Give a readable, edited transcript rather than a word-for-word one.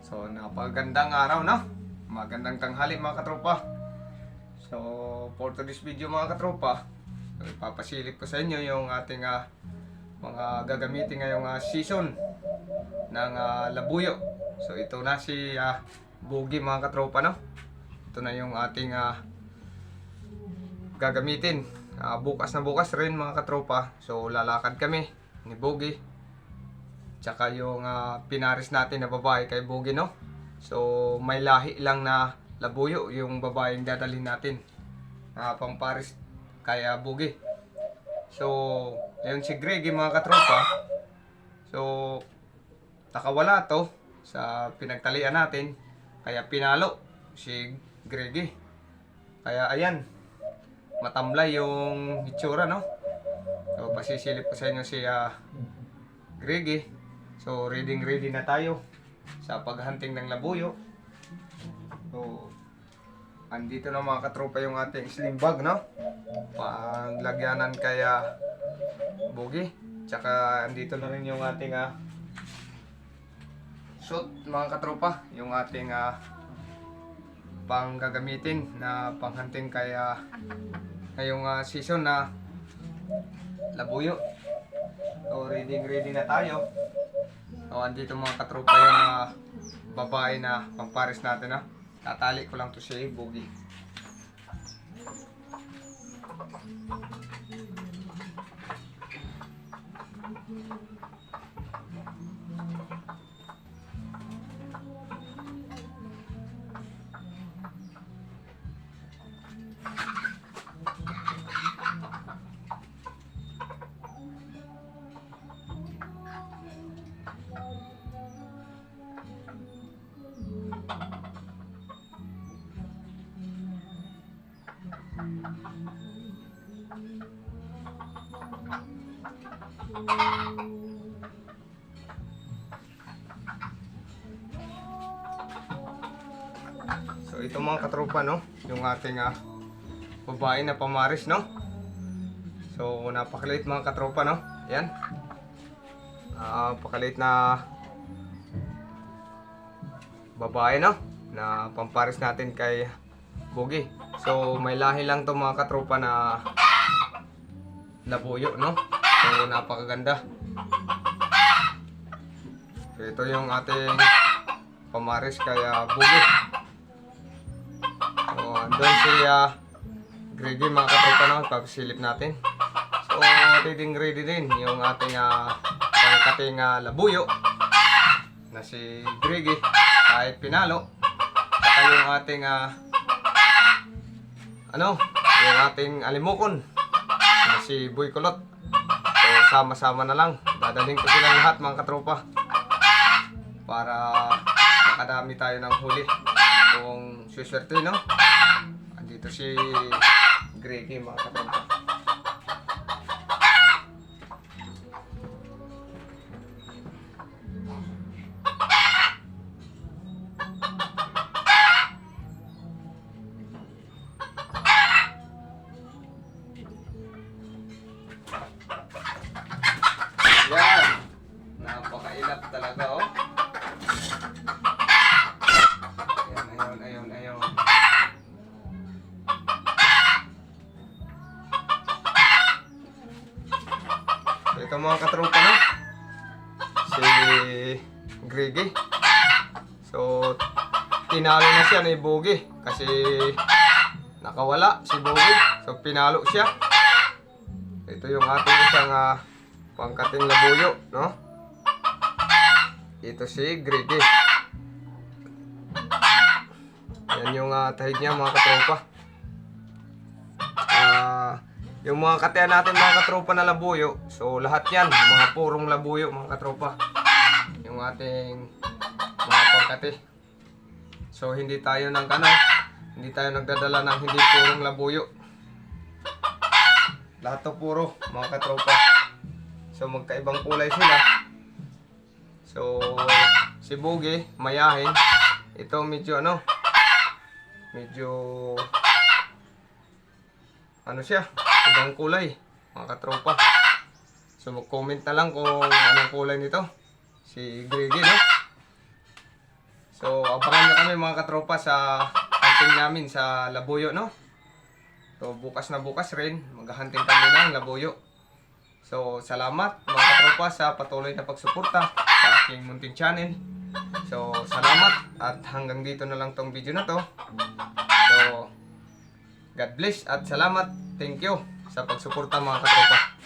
So, napagandang araw, no? Magandang tanghali mga katropa. So, for today's video mga katropa, ipapasilip ko sa inyo yung ating mga gagamitin ngayong season ng labuyo. So, ito na si Bugi mga katropa, no? Ito na yung ating gagamitin. Bukas na bukas rin mga katropa. So, lalakad kami ni Bugi. Tsaka yung pinaris natin na babae kay Bugi, no? So, may lahi lang na labuyo yung babaeng dadalhin natin pamparis kay Bugi. So, ayun si Greggy mga katropa. So, nakawala to sa pinagtalian natin. Kaya pinalo si Greggy. Kaya ayan, matamlay yung itsura, no? So, pasisilip ko sa inyo si Greggy. So, ready na tayo sa paghunting ng labuyo. So, andito na mga katropa yung ating sling bag, no? Panglagyanan kaya Bugi. Tsaka andito na rin yung ating suit mga katropa. Yung ating pang gagamitin na panghunting kaya ngayong season na labuyo. So, ready na tayo. So, andito mga katropa yung babae na pamparis natin, ha. Tatali ko lang to si Bugi. So ito mga katropa, no, yung ating babae na pamaris, no. So napakaliit mga katropa, no. Yan, napakaliit na babae, no, na pamparis natin kay Bugi. So may lahi lang to mga katropa na labuyo, no. So napakaganda. So ito yung ating pamaris kay Bugi. So andun si Greggy mga katropa, no, papasilip natin. So ready din yung ating pangkating labuyo na si Greggy kahit pinalo. Saka yung ating yung ating alimukon na si Boy Kulot. So sama-sama na lang, dadalhin ko silang lahat mga katropa para makadami tayo ng huli kung suswerte, no. Andito si Greggy mga katropa. Yan, napakailap talaga, oh. Ayun. So ito mga katropa, no, si Greggy. So tinalo na siya ni Bugi kasi nakawala si Bugi. So pinalo siya. Ito yung ating isang pangkating labuyo, no. Ito si Greggy. Yan yung tahid niya mga katropa. Yung mga katiyan natin mga katropa na labuyo, so lahat yan mga purong labuyo mga katropa. Yung ating mga pangkati. So hindi tayo nagdadala ng hindi purong labuyo. Lahat to puro mga katropa. So magkaibang kulay sila. So si Bugi mayahin. Ito medyo siya, ibang kulay mga katropa. So mag-comment na lang kung anong kulay nito si Greggy, no. So, abangan nyo kami mga katropa sa hunting namin sa labuyo, no? So, bukas na bukas rin, maghahunting kami ng labuyo. So, salamat mga katropa sa patuloy na pagsuporta sa aking munting channel. So, salamat at hanggang dito na lang tong video na to. So, God bless at salamat. Thank you sa pagsuporta mga katropa.